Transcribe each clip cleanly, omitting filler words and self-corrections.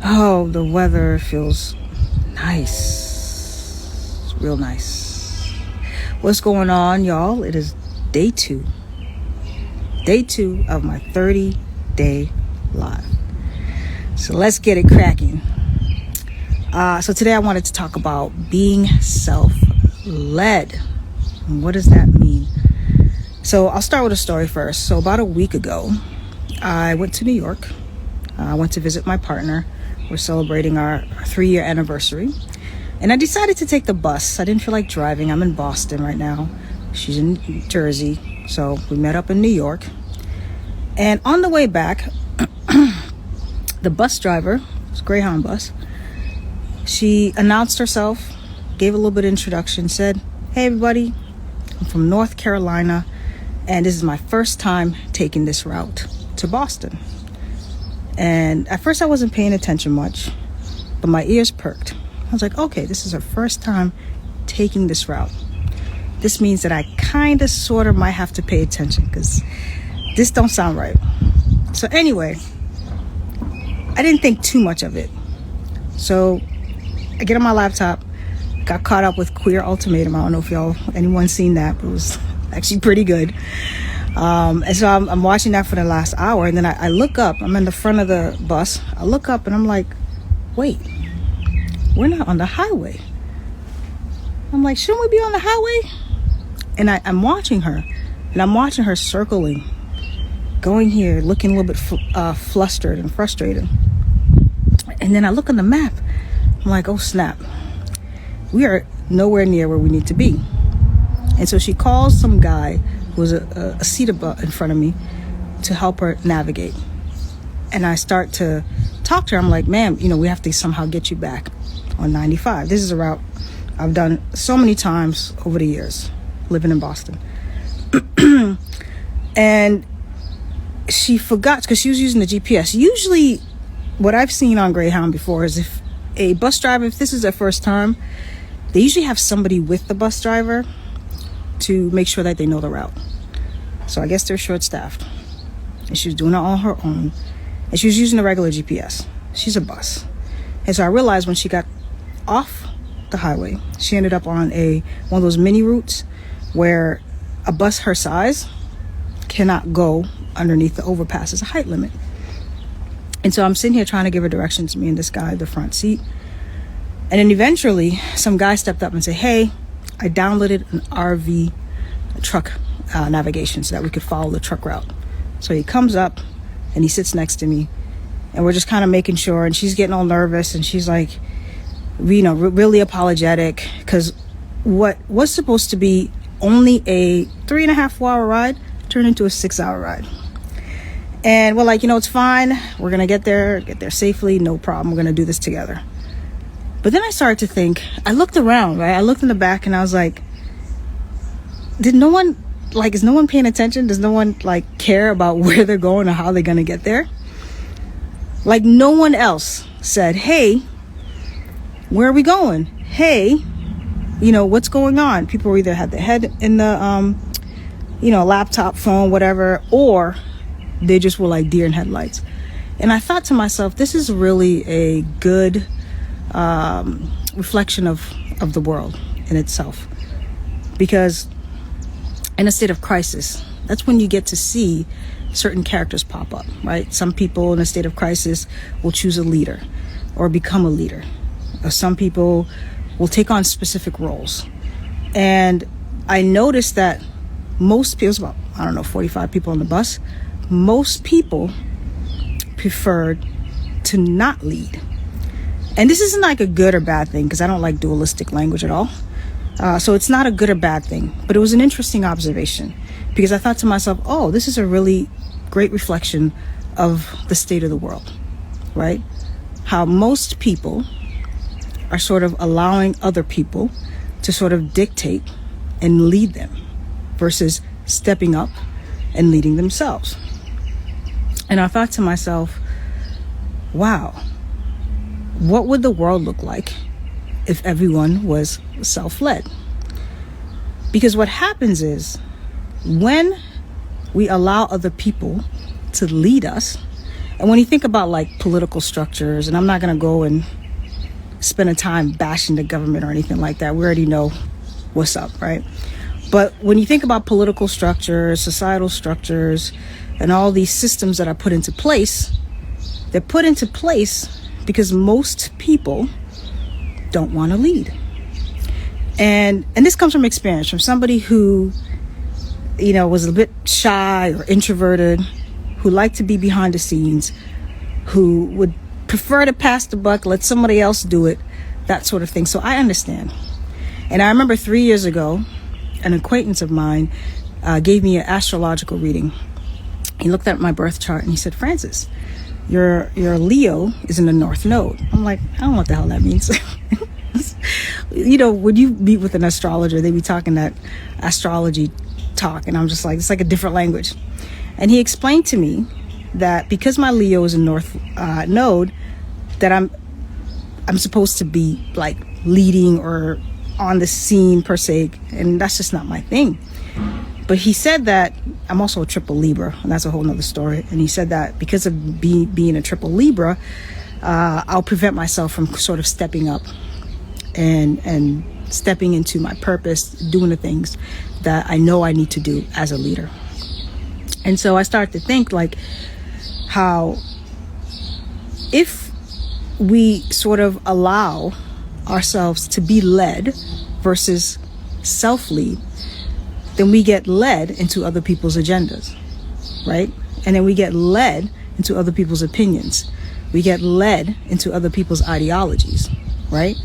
Oh, the weather feels nice. It's real nice. What's going on, y'all? It is day two. Day two of my 30-day live. So let's get it cracking. So today I wanted to talk about being self-led. And what does that mean? So I'll start with a story first. So about a week ago, I went to New York. I went to visit my partner. We're celebrating our 3-year anniversary. And I decided to take the bus. I didn't feel like driving. I'm in Boston right now. She's in New Jersey. So we met up in New York. And on the way back, the bus driver, it was a Greyhound bus, she announced herself, gave a little bit of introduction, said, "Hey everybody, I'm from North Carolina, and this is my first time taking this route to Boston." And at first I wasn't paying attention much, but my ears perked. I was like, okay, this is her first time taking this route. This means that I kind of sort of might have to pay attention because this don't sound right. So anyway, I didn't think too much of it. So I get on my laptop, got caught up with Queer Ultimatum. I don't know if anyone's seen that, but it was actually pretty good. And so I'm watching that for the last hour, and then I look up. I'm in the front of the bus. I look up and I'm like, wait, we're not on the highway. I'm like, shouldn't we be on the highway? And I'm watching her, and I'm watching her circling, going here, looking a little bit flustered and frustrated. And then I look on the map. I'm like, oh snap, we are nowhere near where we need to be. And so she calls some guy who was a seat in front of me to help her navigate. And I start to talk to her. I'm like, ma'am, we have to somehow get you back on 95. This is a route I've done so many times over the years living in Boston. And she forgot because she was using the GPS. Usually what I've seen on Greyhound before is if a bus driver, if this is their first time, they usually have somebody with the bus driver to make sure that they know the route. So I guess they're short-staffed. And she was doing it on her own. And she was using a regular GPS. She's a bus. And so I realized when she got off the highway, she ended up on one of those mini routes where a bus her size cannot go underneath the overpass. It's a height limit. And so I'm sitting here trying to give her directions, me and this guy, the front seat. And then eventually some guy stepped up and said, hey, I downloaded an RV truck navigation so that we could follow the truck route. So he comes up and he sits next to me, and we're just kind of making sure, and she's getting all nervous, and she's like, really apologetic, because what was supposed to be only a 3.5 hour ride turned into a 6-hour ride. And we're like, it's fine. We're going to get there safely. No problem. We're going to do this together. But then I started to think, I looked around, right? I looked in the back and I was like, is no one paying attention? Does no one care about where they're going or how they're going to get there? No one else said, hey, where are we going? Hey, what's going on? People either had their head in the, laptop, phone, whatever, or they just were like deer in headlights. And I thought to myself, this is really a good reflection of the world in itself. Because in a state of crisis, that's when you get to see certain characters pop up, right? Some people in a state of crisis will choose a leader or become a leader. Or some people will take on specific roles. And I noticed that most people, about 45 people on the bus, most people preferred to not lead. And this isn't a good or bad thing, because I don't like dualistic language at all. So it's not a good or bad thing, but it was an interesting observation, because I thought to myself, oh, this is a really great reflection of the state of the world, right? How most people are sort of allowing other people to sort of dictate and lead them versus stepping up and leading themselves. And I thought to myself, wow, what would the world look like if everyone was self-led? Because what happens is when we allow other people to lead us And when you think about like political structures, and I'm not going to go and spend a time bashing the government or anything like that. We already know what's up, right? But when you think about political structures, societal structures, and all these systems that are put into place, they're put into place because most people don't want to lead. And this comes from experience, from somebody who, you know, was a bit shy or introverted, who liked to be behind the scenes, who would prefer to pass the buck, let somebody else do it, that sort of thing. So I understand. And I remember 3 years ago, an acquaintance of mine gave me an astrological reading. He looked at my birth chart and he said, Francis, your Leo is in the North Node. I'm like, I don't know what the hell that means. You know, when you meet with an astrologer, they be talking that astrology talk. And I'm just like, it's like a different language. And he explained to me that because my Leo is in North Node, that I'm supposed to be like leading or on the scene per se. And that's just not my thing. But he said that I'm also a triple Libra, and that's a whole nother story. And he said that because of being a triple Libra, I'll prevent myself from sort of stepping up and stepping into my purpose, doing the things that I know I need to do as a leader. And so I started to think like how if we sort of allow ourselves to be led versus self-lead, then we get led into other people's agendas, right? And then we get led into other people's opinions. We get led into other people's ideologies, right?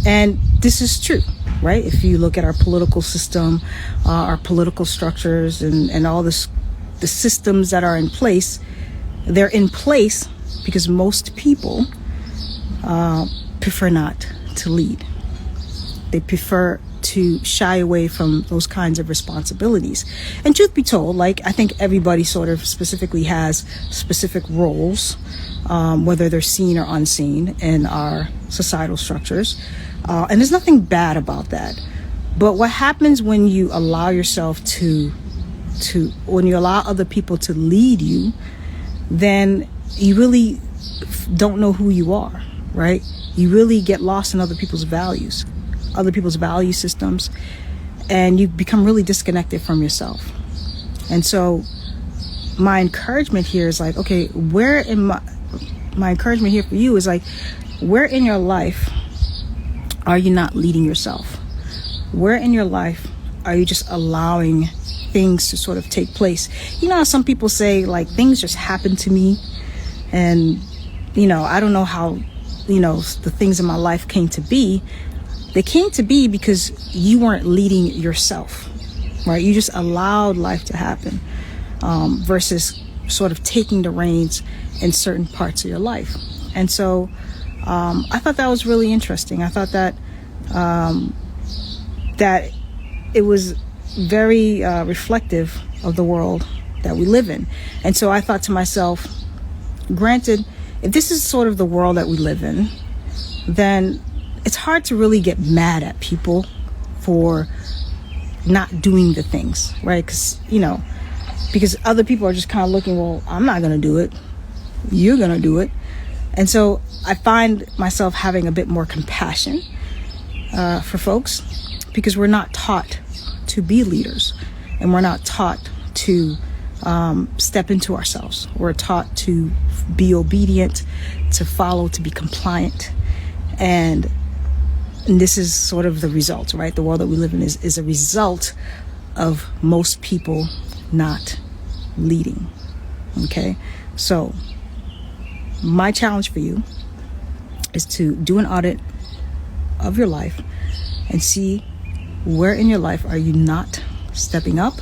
And this is true, right? If you look at our political system, our political structures, and all this, the systems that are in place, they're in place because most people prefer not to lead. They prefer to shy away from those kinds of responsibilities. And truth be told, like, I think everybody sort of specifically has specific roles, whether they're seen or unseen in our societal structures. And there's nothing bad about that. But what happens when you allow yourself when you allow other people to lead you, then you really don't know who you are, right? You really get lost in other people's values, other people's value systems, and you become really disconnected from yourself. And so my encouragement here is like, okay, my encouragement here for you is like, where in your life are you not leading yourself? Where in your life are you just allowing things to sort of take place? You know how some people say like things just happen to me, and you know, I don't know how, you know, the things in my life came to be. They came to be because you weren't leading yourself, right? You just allowed life to happen, versus sort of taking the reins in certain parts of your life. And so I thought that was really interesting. I thought that that it was very reflective of the world that we live in. And so I thought to myself, granted, if this is sort of the world that we live in, then it's hard to really get mad at people for not doing the things, right? Because other people are just kind of looking, well, I'm not going to do it. You're going to do it. And so I find myself having a bit more compassion for folks, because we're not taught to be leaders, and we're not taught to step into ourselves. We're taught to be obedient, to follow, to be compliant. And this is sort of the result, right? The world that we live in is a result of most people not leading. Okay? So my challenge for you is to do an audit of your life and see where in your life are you not stepping up,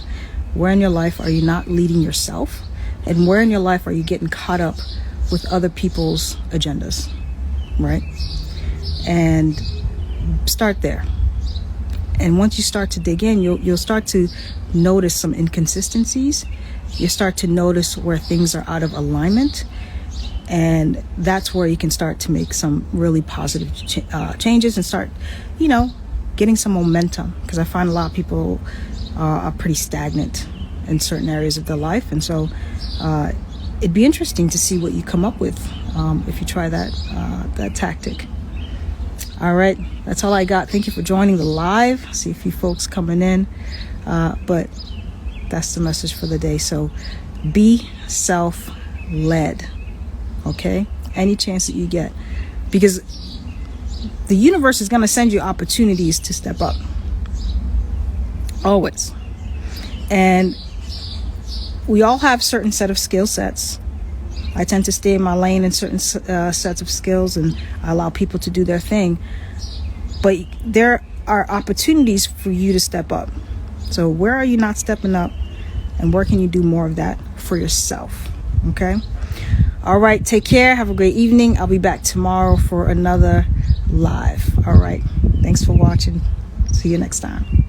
where in your life are you not leading yourself, and where in your life are you getting caught up with other people's agendas, right? And start there. And once you start to dig in, you'll start to notice some inconsistencies. You start to notice where things are out of alignment, and that's where you can start to make some really positive changes and start, getting some momentum. Because I find a lot of people are pretty stagnant in certain areas of their life, and so it'd be interesting to see what you come up with if you try that tactic. All right, that's all I got. Thank you for joining the live. See a few folks coming in, but that's the message for the day. So be self-led, okay? Any chance that you get, because the universe is going to send you opportunities to step up, always. And we all have certain set of skill sets. I tend to stay in my lane in certain sets of skills, and I allow people to do their thing. But there are opportunities for you to step up. So where are you not stepping up, and where can you do more of that for yourself? Okay. All right. Take care. Have a great evening. I'll be back tomorrow for another live. All right. Thanks for watching. See you next time.